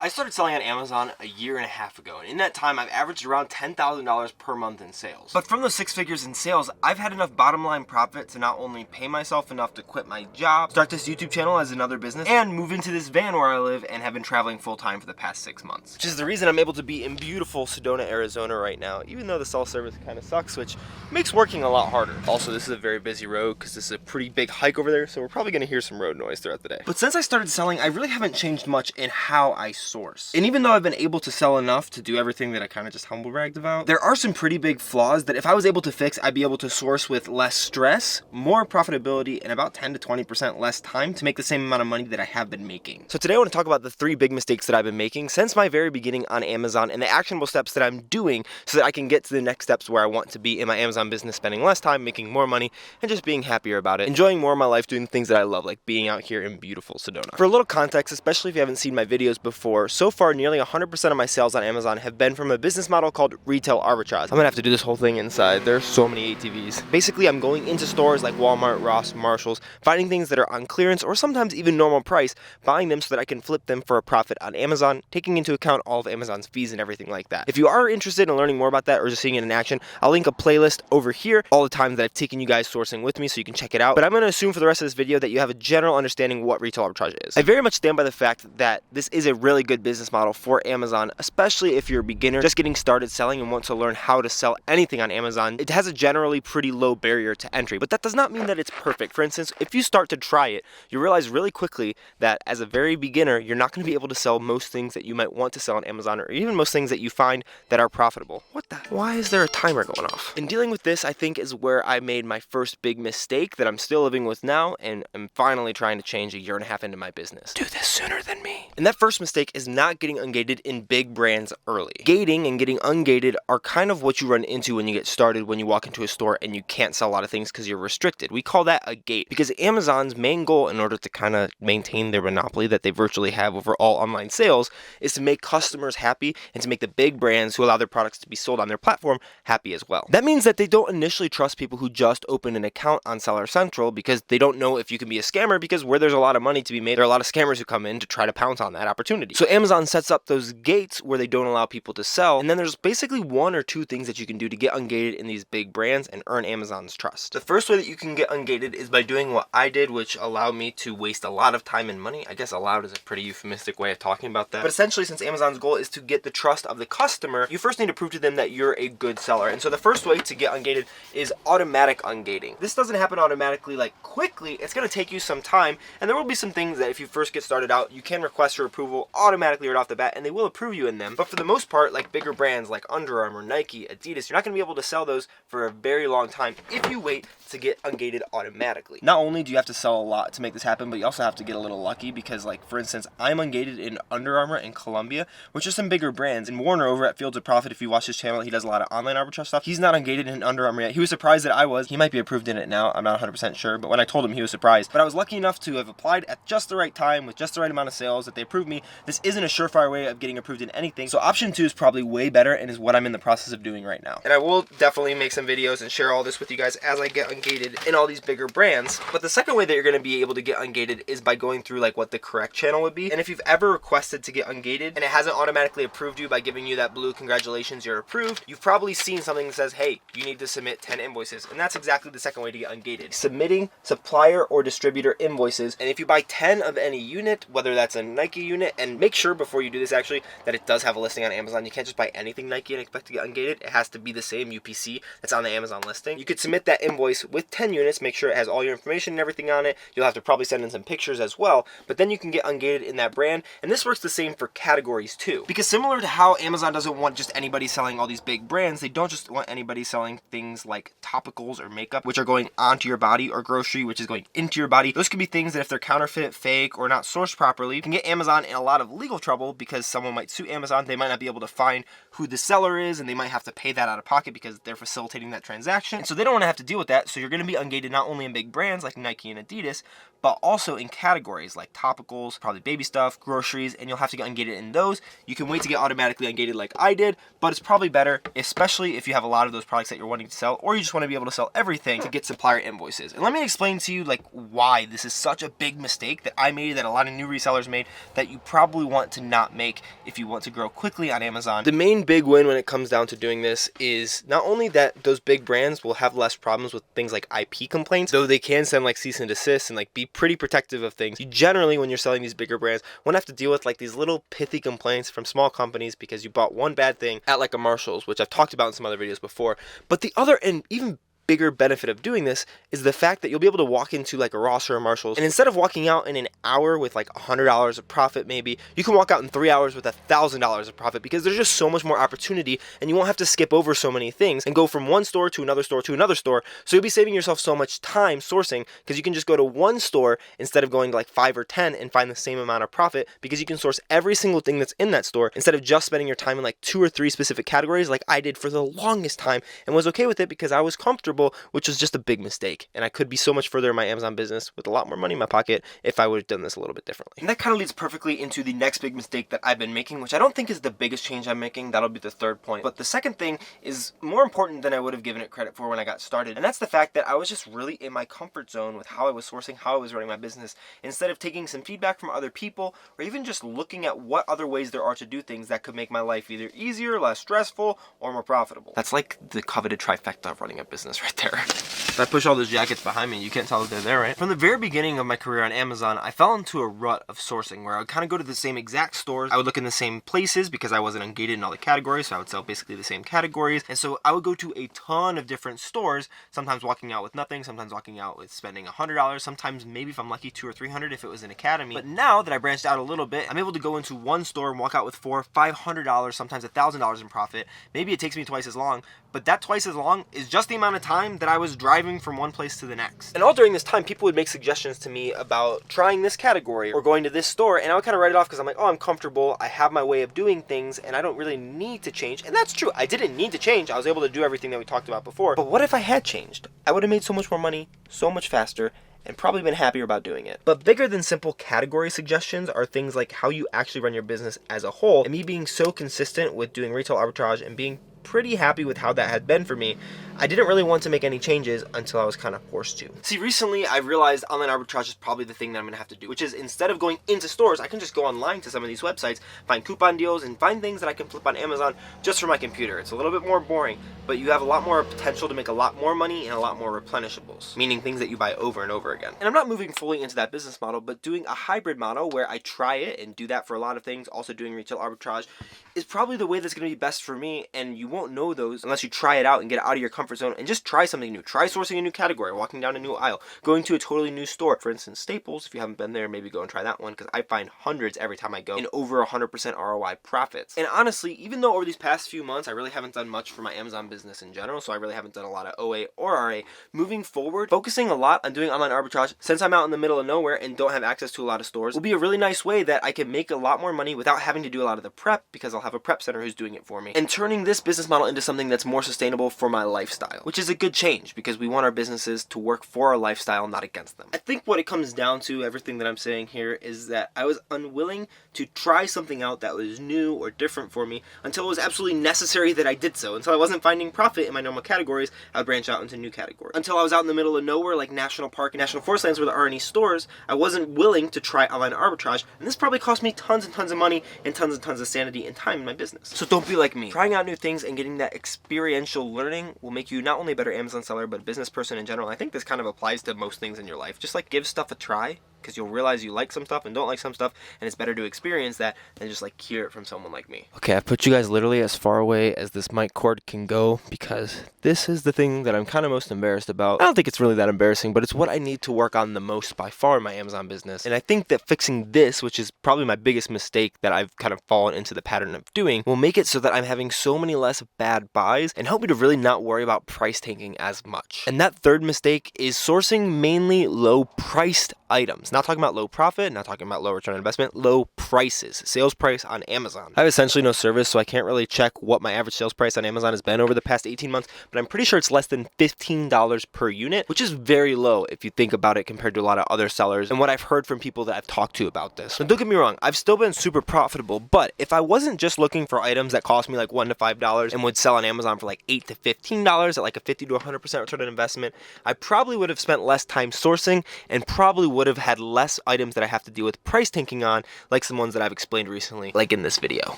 I started selling on Amazon a year and a half ago, and in that time I've averaged around $10,000 per month in sales. But from those 6 figures in sales, I've had enough bottom line profit to not only pay myself enough to quit my job, start this YouTube channel as another business, and move into this van where I live and have been traveling full time for the past 6 months. Which is the reason I'm able to be in beautiful Sedona, Arizona right now, even though the cell service kind of sucks, which makes working a lot harder. Also, this is a very busy road because this is a pretty big hike over there, so we're probably going to hear some road noise throughout the day. But since I started selling, I really haven't changed much in how I source. And even though I've been able to sell enough to do everything that I kind of just humble bragged about, there are some pretty big flaws that if I was able to fix, I'd be able to source with less stress, more profitability, and about 10 to 20% less time to make the same amount of money that I have been making. So today I want to talk about the 3 big mistakes that I've been making since my very beginning on Amazon and the actionable steps that I'm doing so that I can get to the next steps where I want to be in my Amazon business, spending less time, making more money, and just being happier about it, enjoying more of my life, doing things that I love, like being out here in beautiful Sedona. For a little context, especially if you haven't seen my videos before, so far nearly 100% of my sales on Amazon have been from a business model called retail arbitrage. I'm gonna have to do this whole thing inside. There's so many ATVs. Basically, I'm going into stores like Walmart, Ross, Marshalls, finding things that are on clearance or sometimes even normal price, buying them so that I can flip them for a profit on Amazon, taking into account all of Amazon's fees and everything like that. If you are interested in learning more about that or just seeing it in action, I'll link a playlist over here, all the times that I've taken you guys sourcing with me so you can check it out. But I'm gonna assume for the rest of this video that you have a general understanding what retail arbitrage is. I very much stand by the fact that this is a really good business model for Amazon, especially if you're a beginner just getting started selling and want to learn how to sell anything on Amazon. It has a generally pretty low barrier to entry, but that does not mean that it's perfect. For instance, if you start to try it, you realize really quickly that as a very beginner, you're not going to be able to sell most things that you might want to sell on Amazon, or even most things that you find that are profitable. Why is there a timer going off? In dealing with this, I think is where I made my first big mistake that I'm still living with now, and I'm finally trying to change a year and a half into my business. Do this sooner than me. And that first mistake is not getting ungated in big brands early. Gating and getting ungated are kind of what you run into when you get started, when you walk into a store and you can't sell a lot of things because you're restricted. We call that a gate because Amazon's main goal, in order to kind of maintain their monopoly that they virtually have over all online sales, is to make customers happy and to make the big brands who allow their products to be sold on their platform happy as well. That means that they don't initially trust people who just open an account on Seller Central because they don't know if you can be a scammer, because where there's a lot of money to be made, there are a lot of scammers who come in to try to pounce on that opportunity. So Amazon sets up those gates where they don't allow people to sell, and then there's basically 1 or 2 things that you can do to get ungated in these big brands and earn Amazon's trust. The first way that you can get ungated is by doing what I did, which allowed me to waste a lot of time and money. I guess allowed is a pretty euphemistic way of talking about that. But essentially, since Amazon's goal is to get the trust of the customer, you first need to prove to them that you're a good seller. And so the first way to get ungated is automatic ungating. This doesn't happen automatically, like quickly. It's going to take you some time, and there will be some things that if you first get started out, you can request for approval automatically right off the bat, and they will approve you in them. But for the most part, like bigger brands like Under Armour, Nike, Adidas, you're not going to be able to sell those for a very long time if you wait to get ungated automatically. Not only do you have to sell a lot to make this happen, but you also have to get a little lucky because, like, for instance, I'm ungated in Under Armour and Columbia, which are some bigger brands. And Warner over at Fields of Profit, if you watch his channel, he does a lot of online arbitrage stuff. He's not ungated in Under Armour yet. He was surprised that I was. He might be approved in it now. I'm not 100% sure, but when I told him, he was surprised. But I was lucky enough to have applied at just the right time with just the right amount of sales that they approved me. This isn't a surefire way of getting approved in anything. So option 2 is probably way better and is what I'm in the process of doing right now. And I will definitely make some videos and share all this with you guys as I get ungated in all these bigger brands. But the second way that you're going to be able to get ungated is by going through like what the correct channel would be. And if you've ever requested to get ungated and it hasn't automatically approved you by giving you that blue congratulations, you're approved, you've probably seen something that says, hey, you need to submit 10 invoices. And that's exactly the second way to get ungated. Submitting supplier or distributor invoices. And if you buy 10 of any unit, whether that's a Nike unit, and make sure before you do this actually that it does have a listing on Amazon. You can't just buy anything Nike and expect to get ungated. It has to be the same UPC that's on the Amazon listing. You could submit that invoice with 10 units, make sure it has all your information and everything on it. You'll have to probably send in some pictures as well, but then you can get ungated in that brand. And this works the same for categories too. Because similar to how Amazon doesn't want just anybody selling all these big brands, they don't just want anybody selling things like topicals or makeup, which are going onto your body, or grocery, which is going into your body. Those could be things that if they're counterfeit, fake, or not sourced properly, can get Amazon in a lot of legal trouble because someone might sue Amazon. They might not be able to find who the seller is, and they might have to pay that out of pocket because they're facilitating that transaction. And so they don't want to have to deal with that. So you're going to be ungated not only in big brands like Nike and Adidas, but also in categories like topicals, probably baby stuff, groceries, and you'll have to get ungated in those. You can wait to get automatically ungated like I did, but it's probably better, especially if you have a lot of those products that you're wanting to sell, or you just want to be able to sell everything, to get supplier invoices. And let me explain to you like why this is such a big mistake that I made, that a lot of new resellers made, that you probably want to not make if you want to grow quickly on Amazon. The main big win when it comes down to doing this is not only that those big brands will have less problems with things like IP complaints, though they can send like cease and desist and like be pretty protective of things. You generally, when you're selling these bigger brands, won't have to deal with like these little pithy complaints from small companies because you bought one bad thing at like a Marshall's, which I've talked about in some other videos before. But the other and even bigger benefit of doing this is the fact that you'll be able to walk into like a Ross or a Marshall's, and instead of walking out in an hour with like $100 of profit, maybe you can walk out in 3 hours with $1,000 of profit, because there's just so much more opportunity and you won't have to skip over so many things and go from one store to another store to another store. So you'll be saving yourself so much time sourcing, because you can just go to one store instead of going to like 5 or 10 and find the same amount of profit, because you can source every single thing that's in that store instead of just spending your time in like 2 or 3 specific categories like I did for the longest time, and was okay with it because I was comfortable, which was just a big mistake. And I could be so much further in my Amazon business with a lot more money in my pocket if I would have done this a little bit differently. And that kind of leads perfectly into the next big mistake that I've been making, which I don't think is the biggest change I'm making. That'll be the third point. But the second thing is more important than I would have given it credit for when I got started. And that's the fact that I was just really in my comfort zone with how I was sourcing, how I was running my business, instead of taking some feedback from other people, or even just looking at what other ways there are to do things that could make my life either easier, less stressful, or more profitable. That's like the coveted trifecta of running a business right there. If I push all those jackets behind me, you can't tell that they're there, right? From the very beginning of my career on Amazon, I fell into a rut of sourcing where I would kind of go to the same exact stores. I would look in the same places because I wasn't ungated in all the categories, so I would sell basically the same categories. And so I would go to a ton of different stores, sometimes walking out with nothing, sometimes walking out with spending $100, sometimes maybe if I'm lucky $200 or $300 if it was an academy. But now that I branched out a little bit, I'm able to go into one store and walk out with $400, $500, sometimes $1,000 in profit. Maybe it takes me twice as long, but that twice as long is just the amount of time that I was driving from one place to the next. And all during this time, people would make suggestions to me about trying this category or going to this store, and I would kind of write it off because I'm like, oh, I'm comfortable, I have my way of doing things, and I don't really need to change. And that's true, I didn't need to change. I was able to do everything that we talked about before. But what if I had changed? I would have made so much more money, so much faster, and probably been happier about doing it. But bigger than simple category suggestions are things like how you actually run your business as a whole, and me being so consistent with doing retail arbitrage and being pretty happy with how that had been for me. I didn't really want to make any changes until I was kind of forced to. See, recently I've realized online arbitrage is probably the thing that I'm going to have to do, which is instead of going into stores, I can just go online to some of these websites, find coupon deals, and find things that I can flip on Amazon just from my computer. It's a little bit more boring, but you have a lot more potential to make a lot more money and a lot more replenishables, meaning things that you buy over and over again. And I'm not moving fully into that business model, but doing a hybrid model where I try it and do that for a lot of things, also doing retail arbitrage, is probably the way that's going to be best for me, and you won't know those unless you try it out and get out of your comfort zone and just try something new. Try sourcing a new category, walking down a new aisle, going to a totally new store. For instance, Staples, if you haven't been there, maybe go and try that one, because I find hundreds every time I go and over 100% ROI profits. And honestly, even though over these past few months I really haven't done much for my Amazon business in general, so I really haven't done a lot of OA or RA, moving forward, focusing a lot on doing online arbitrage, since I'm out in the middle of nowhere and don't have access to a lot of stores, will be a really nice way that I can make a lot more money without having to do a lot of the prep, because I'll have a prep center who's doing it for me, and turning this business model into something that's more sustainable for my lifestyle, which is a good change because we want our businesses to work for our lifestyle, not against them. I think what it comes down to, everything that I'm saying here, is that I was unwilling to try something out that was new or different for me until it was absolutely necessary that I did so. Until I wasn't finding profit in my normal categories, I would branch out into new categories. Until I was out in the middle of nowhere like National Park and National Forest Lands where there aren't any stores, I wasn't willing to try online arbitrage, and this probably cost me tons and tons of money and tons of sanity and time in my business. So don't be like me. Trying out new things and getting that experiential learning will make you not only a better Amazon seller, but a business person in general. I think this kind of applies to most things in your life. Just like give stuff a try, because you'll realize you like some stuff and don't like some stuff, and it's better to experience that than just like hear it from someone like me. Okay, I've put you guys literally as far away as this mic cord can go, because this is the thing that I'm kind of most embarrassed about. I don't think it's really that embarrassing, but it's what I need to work on the most by far in my Amazon business. And I think that fixing this, which is probably my biggest mistake that I've kind of fallen into the pattern of doing, will make it so that I'm having so many less bad buys and help me to really not worry about price tanking as much. And that third mistake is sourcing mainly low priced items. Not talking about low profit, not talking about low return on investment, low prices, sales price on Amazon. I have essentially no service, so I can't really check what my average sales price on Amazon has been over the past 18 months, but I'm pretty sure it's less than $15 per unit, which is very low if you think about it compared to a lot of other sellers and what I've heard from people that I've talked to about this. And don't get me wrong, I've still been super profitable, but if I wasn't just looking for items that cost me like $1 to $5 and would sell on Amazon for like $8 to $15 at like a 50 to 100% return on investment, I probably would have spent less time sourcing and probably would would have had less items that I have to deal with price tanking on, like some ones that I've explained recently, like in this video.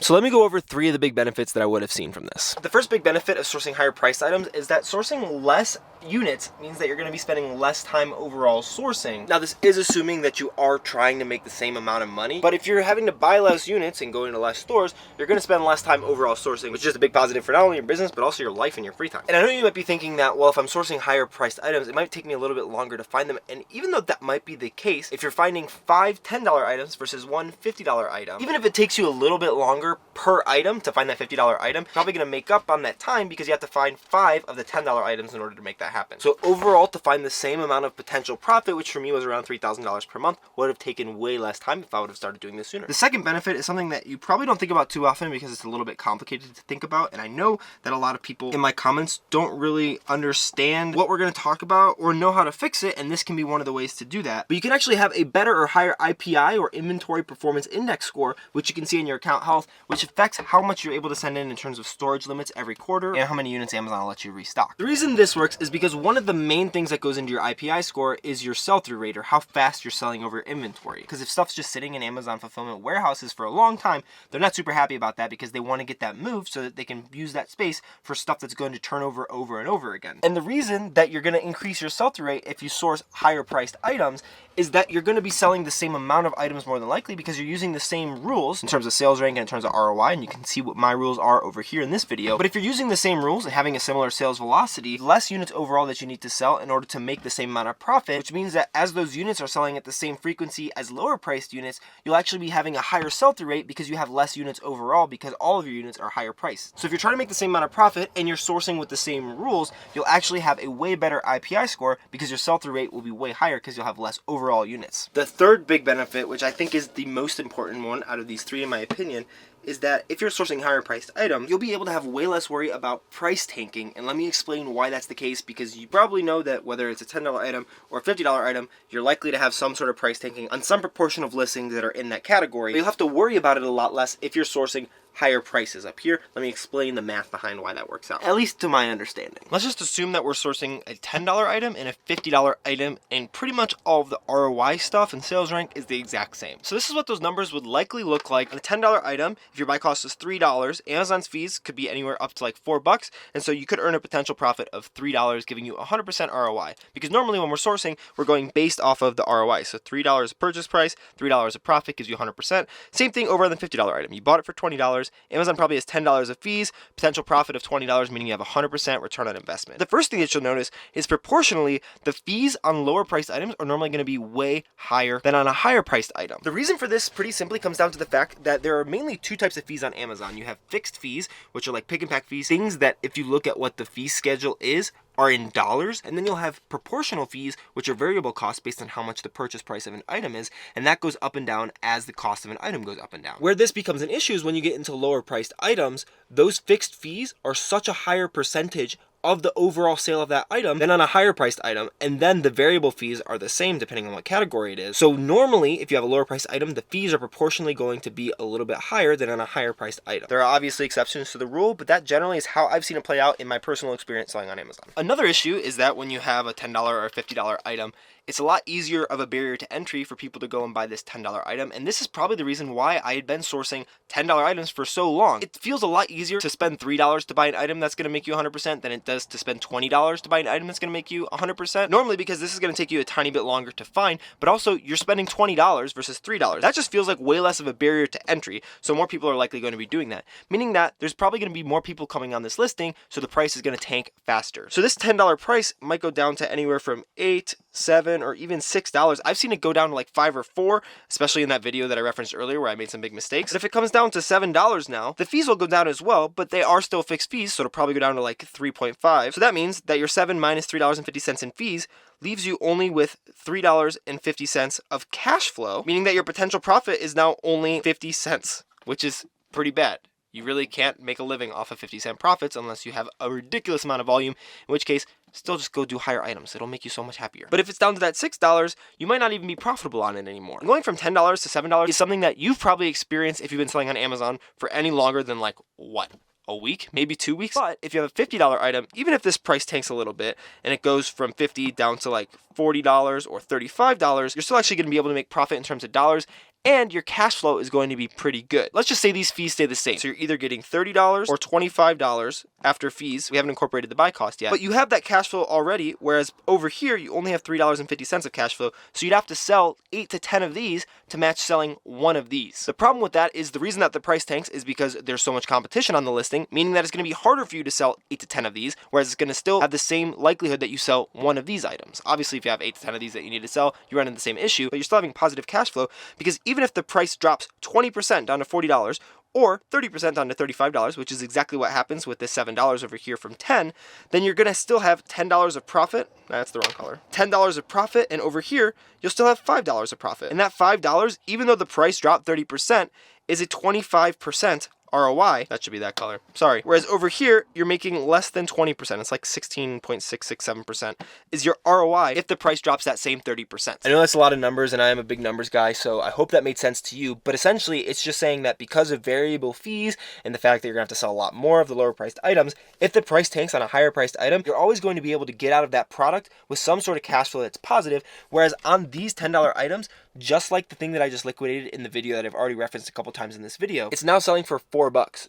So let me go over 3 of the big benefits that I would have seen from this. The first big benefit of sourcing higher priced items is that sourcing less units means that you're going to be spending less time overall sourcing. Now, this is assuming that you are trying to make the same amount of money, but if you're having to buy less units and going to less stores, you're going to spend less time overall sourcing, which is just a big positive for not only your business, but also your life and your free time. And I know you might be thinking that, well, if I'm sourcing higher priced items, it might take me a little bit longer to find them. And even though that might be the case, if you're finding 5 $10 items versus one $50 item, even if it takes you a little bit longer per item to find that $50 item, you're probably going to make up on that time because you have to find 5 of the $10 items in order to make that happen. So overall, to find the same amount of potential profit, which for me was around $3,000 per month, would have taken way less time if I would have started doing this sooner. The second benefit is something that you probably don't think about too often because it's a little bit complicated to think about, and I know that a lot of people in my comments don't really understand what we're going to talk about or know how to fix it, and this can be one of the ways to do that. But you can actually have a better or higher IPI, or Inventory Performance Index score, which you can see in your account health, which affects how much you're able to send in terms of storage limits every quarter and how many units Amazon will let you restock. The reason this works is because one of the main things that goes into your IPI score is your sell-through rate, or how fast you're selling over inventory. Because if stuff's just sitting in Amazon fulfillment warehouses for a long time, they're not super happy about that because they want to get that moved so that they can use that space for stuff that's going to turn over and over again. And the reason that you're going to increase your sell-through rate if you source higher priced items is that you're going to be selling the same amount of items more than likely because you're using the same rules in terms of sales rank and in terms of ROI, and you can see what my rules are over here in this video. But if you're using the same rules and having a similar sales velocity, less units overall that you need to sell in order to make the same amount of profit, which means that as those units are selling at the same frequency as lower priced units, you'll actually be having a higher sell-through rate because you have less units overall because all of your units are higher priced. So if you're trying to make the same amount of profit and you're sourcing with the same rules, you'll actually have a way better IPI score because your sell-through rate will be way higher because you'll have less overall units. The third big benefit, which I think is the most important one out of these 3 in my opinion, is that if you're sourcing higher priced items, you'll be able to have way less worry about price tanking. And let me explain why that's the case, because you probably know that whether it's a $10 item or a $50 item, you're likely to have some sort of price tanking on some proportion of listings that are in that category. But you'll have to worry about it a lot less if you're sourcing higher prices up here. Let me explain the math behind why that works out, at least to my understanding. Let's just assume that we're sourcing a $10 item and a $50 item, and pretty much all of the ROI stuff and sales rank is the exact same. So this is what those numbers would likely look like. On a $10 item, if your buy cost is $3, Amazon's fees could be anywhere up to like $4, and so you could earn a potential profit of $3, giving you 100% ROI. Because normally when we're sourcing, we're going based off of the ROI. So $3 purchase price, $3 of profit gives you 100%. Same thing over on the $50 item. You bought it for $20. Amazon probably has $10 of fees, potential profit of $20, meaning you have 100% return on investment. The first thing that you'll notice is proportionally, the fees on lower priced items are normally going to be way higher than on a higher priced item. The reason for this pretty simply comes down to the fact that there are mainly 2 types of fees on Amazon. You have fixed fees, which are like pick and pack fees, things that if you look at what the fee schedule is, are in dollars, and then you'll have proportional fees, which are variable costs based on how much the purchase price of an item is, and that goes up and down as the cost of an item goes up and down. Where this becomes an issue is when you get into lower priced items, those fixed fees are such a higher percentage of the overall sale of that item than on a higher priced item, and then the variable fees are the same depending on what category it is. So normally, if you have a lower priced item, the fees are proportionally going to be a little bit higher than on a higher priced item. There are obviously exceptions to the rule, but that generally is how I've seen it play out in my personal experience selling on Amazon. Another issue is that when you have a $10 or a $50 item, it's a lot easier of a barrier to entry for people to go and buy this $10 item, and this is probably the reason why I had been sourcing $10 items for so long. It feels a lot easier to spend $3 to buy an item that's going to make you 100% than it does to spend $20 to buy an item that's going to make you 100%. Normally, because this is going to take you a tiny bit longer to find, but also you're spending $20 versus $3. That just feels like way less of a barrier to entry, so more people are likely going to be doing that, meaning that there's probably going to be more people coming on this listing, so the price is going to tank faster. So this $10 price might go down to anywhere from $8, $7, or even $6. I've seen it go down to like $5 or $4, especially in that video that I referenced earlier where I made some big mistakes. But if it comes down to $7 now, the fees will go down as well, but they are still fixed fees, so it'll probably go down to like 3.5. So that means that your $7 minus $3.50 in fees leaves you only with $3.50 of cash flow, meaning that your potential profit is now only 50 cents, which is pretty bad. You really can't make a living off of 50-cent profits unless you have a ridiculous amount of volume, in which case, still just go do higher items. It'll make you so much happier. But if it's down to that $6, you might not even be profitable on it anymore. And going from $10 to $7 is something that you've probably experienced if you've been selling on Amazon for any longer than like, what? a week, maybe 2 weeks. But if you have a $50 item, even if this price tanks a little bit and it goes from $50 down to like $40 or $35, you're still actually going to be able to make profit in terms of dollars, and your cash flow is going to be pretty good. Let's just say these fees stay the same. So you're either getting $30 or $25 after fees. We haven't incorporated the buy cost yet, but you have that cash flow already, whereas over here you only have $3.50 of cash flow. So you'd have to sell 8 to 10 of these to match selling one of these. The problem with that is the reason that the price tanks is because there's so much competition on the listing, meaning that it's going to be harder for you to sell 8 to 10 of these, whereas it's going to still have the same likelihood that you sell one of these items. Obviously, if you have 8 to 10 of these that you need to sell, you run into the same issue, but you're still having positive cash flow, because even if the price drops 20% down to $40 or 30% down to $35, which is exactly what happens with this $7 over here from 10, then you're gonna still have $10 of profit. That's the wrong color. $10 of profit, and over here, you'll still have $5 of profit. And that $5, even though the price dropped 30%, is a 25% ROI. That should be that color. Sorry. Whereas over here, you're making less than 20%. It's like 16.667% is your ROI if the price drops that same 30%. I know that's a lot of numbers, and I am a big numbers guy, so I hope that made sense to you. But essentially, it's just saying that because of variable fees and the fact that you're going to have to sell a lot more of the lower priced items, if the price tanks on a higher priced item, you're always going to be able to get out of that product with some sort of cash flow that's positive. Whereas on these $10 items, just like the thing that I just liquidated in the video that I've already referenced a couple times in this video, it's now selling for $4.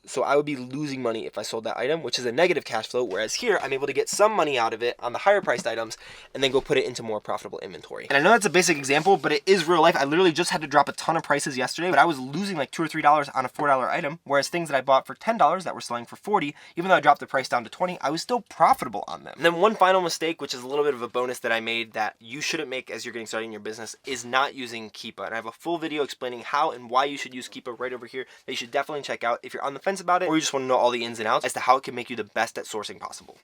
So I would be losing money if I sold that item, which is a negative cash flow. Whereas here, I'm able to get some money out of it on the higher priced items and then go put it into more profitable inventory. And I know that's a basic example, but it is real life. I literally just had to drop a ton of prices yesterday, but I was losing like $2 or $3 on a $4 item. Whereas things that I bought for $10 that were selling for $40, even though I dropped the price down to $20, I was still profitable on them. And then one final mistake, which is a little bit of a bonus that I made that you shouldn't make as you're getting started in your business, is not using Keepa. And I have a full video explaining how and why you should use Keepa right over here that you should definitely check out if you're on the fence about it, or you just want to know all the ins and outs as to how it can make you the best at sourcing possible.